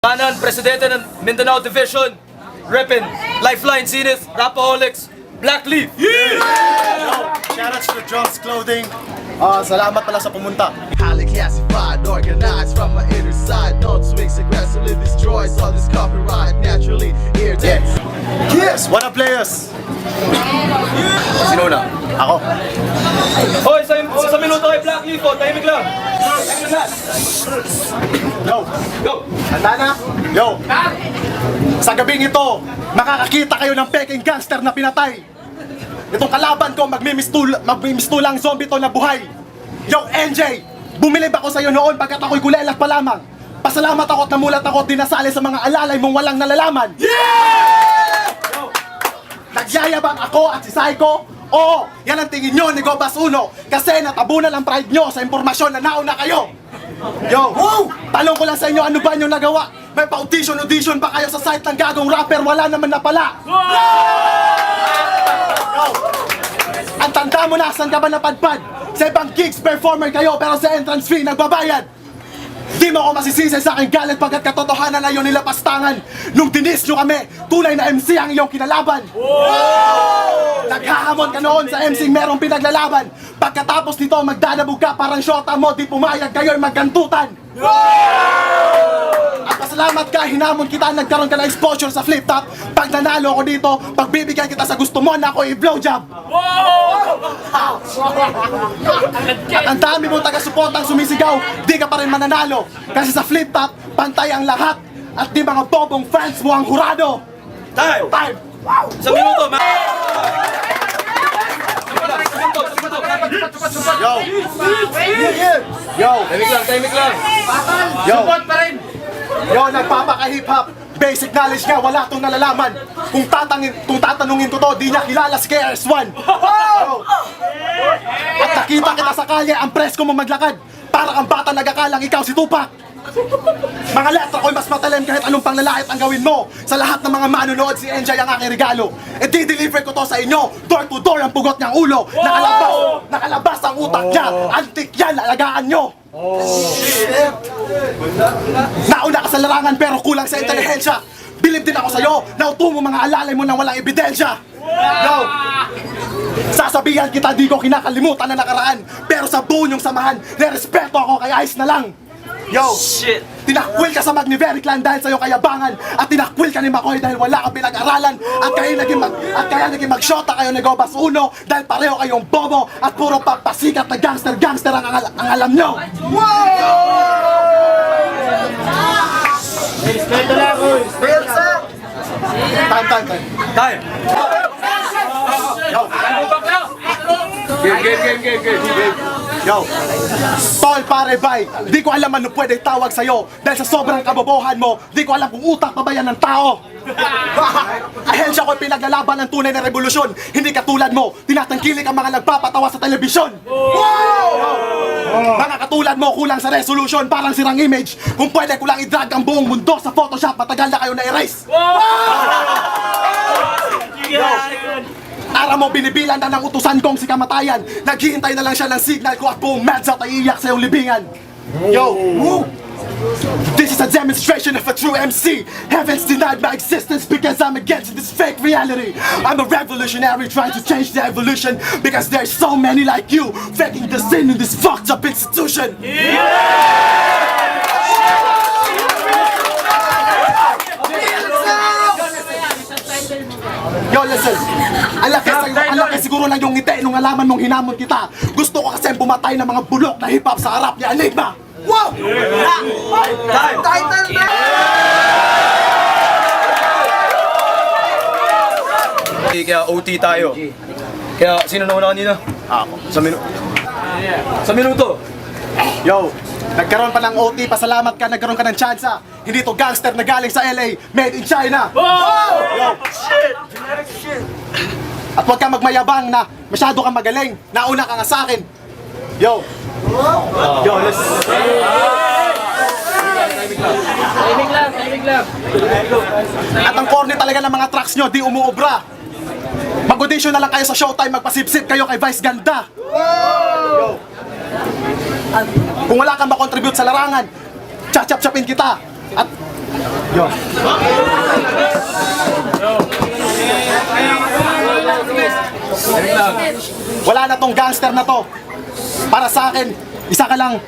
Kanan, Presidente ng Mindanao Division, reppin' Lifeline, Zenith, Rapaholics, Black Leaf. Shoutouts to Drums Clothing. Salamat pala sa pumunta. Highly classified, organized from my inner side. No tweaks, aggressively destroys all this copyright. Naturally, irritates. Yes! What up, players? Sino na? Ako. Hoy, sa minuto kay Black Leaf, tahimik lang. Tahimik lang. Go! Go! Handa na? Yo! Sa gabing ito, makakakita kayo ng peking gangster na pinatay. Itong kalaban ko, magmimistulang zombie to na buhay. Yo, NJ! Bumilib ako sa'yo noon pagkat ako'y kulelat pa lamang. Pasalamat ako at namulat ako at dinasali sa mga alalay mong walang nalalaman. Yeah! Yo! Nagyayabang ako at si Psycho? Oo, yan ang tingin nyo ni Gobas Uno. Kasi natabunan ang pride nyo sa impormasyon na nauna kayo. Yo, tanong ko lang sa inyo, ano ba nyo nagawa? May pa-audition ba kayo sa site ng gagong rapper? Wala naman na pala. Yo, ang tanda mo na, saan ka ba napadpad? Sa ibang gigs, performer kayo, pero sa entrance fee, nagbabayad. Di mo ako masisisi sa aking galit pagkat katotohanan na yun nilapastangan. Nung dinis nyo kami, tunay na MC ang iyong kinalaban. Naghahamon ka noon sa MC merong pinaglalaban. Pagkatapos nito magdadabog ka parang shota mo, di pumayag kayo'y magkantutan. At pasalamat ka, hinamon kita, nagkaroon ka ng exposure sa flip top. Pag nanalo ako dito, pagbibigyan kita sa gusto mo na ako i-blowjob. At ang dami mong taga-supportang sumisigaw, di ka pa rin mananalo. Kasi sa flip top, pantay ang lahat. At di mga bobong fans mo ang hurado. Time! Time! Sa minuto, Yo! Yo! Tahimik lang. Yo! Yo, nagpapaka-hip-hop. Basic knowledge nga, wala tong nalalaman. Kung tatanungin ko to, di niya kilala si KRS-One. Yo! At nakita kita sa kalye, ang presko mo maglakad. Para kang bata nagakalang ikaw si Tupac. Mga letra ko'y mas matalim kahit anong panglalait ang gawin mo. Sa lahat ng mga manonood, si NJ ang aking regalo. E di-deliver ko to sa inyo. Door to door ang pugot niyang ulo. Nakalabas ang utak niya. Antik yan, alagaan nyo. Nauna ka sa larangan pero kulang sa intelihensya. Bilib din ako sa'yo. Nauto mo mga alalay mo nang walang ebidensya. Yo! Sasabihan kita, di ko kinakalimutan na nakaraan. Pero sa buo niyong samahan, nirespeto ako kay Ice na lang. Yo! Shit! Tinakwil ka sa Magnivery Clan dahil sa'yo kayabangan. At tinakwil ka ni Makoy dahil wala kang pinag-aralan. At kaya naging mag-shota kayo ni Gobas Uno dahil pareho kayong bobo at puro papasikat na gangster ang alam nyo. Time! Yo! Game. Yo! Tol, pare, bay, di ko alam ano pwede tawag sa'yo. Dahil sa sobrang kabobohan mo, di ko alam kung utak pa ba yan ng tao. Ahensya ko'y pinaglalaban ng tunay na revolusyon. Hindi katulad mo, tinatangkilik ang mga nagpapatawa sa telebisyon. Mga katulad mo, kulang sa resolution, parang sirang image. Kung pwede ko lang i-drag ang buong mundo sa Photoshop, matagal na kayo na-erase. Ara mo, binibilan na ng utusan kong si kamatayan. Naghihintay na lang siya ng signal ko at buong medsa ay iiyak sa iyong libingan. Yo! This is a demonstration of a true MC. Heaven's denied my existence because I'm against this fake reality. I'm a revolutionary trying to change the evolution because there's so many like you faking the sin in this fucked up institution. Yo, listen. Ang laki siguro lang yung ngiti nung alaman mong hinamon kita. Gusto ko kasi bumatay ng mga bulok na hip-hop sa harap ni Enigma. Wow! Title na! Kaya OT tayo. Kaya sino nauna kanina? Ako. Sa minuto. Yo, nagkaroon pa ng OT, pasalamat ka, nagkaroon ka ng tsansa. Hindi to gangster na galing sa LA, made in China. Yo! Shit! At huwag ka magmayabang na masyado kang magaling. Nauna ka nga sa akin. Yo! Yo, let's... Tahimik lang. At ang corny talaga ng mga tracks nyo, di umuobra. Mag-audition na lang kayo sa Showtime, magpasipsip kayo kay Vice Ganda. Yo! Kung wala kang makontribute sa larangan, chachap-chapin kita. At Yo. Wala na tong gangster na to. Para sa akin, isa ka lang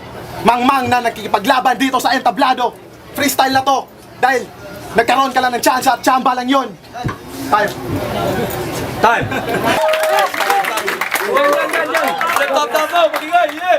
mangmang na nakikipaglaban dito sa entablado. Freestyle na to. Dahil nagkaroon ka lang ng chance at tsamba lang yun. Tayo. Time! Top, top, top! Magigay! Yeah!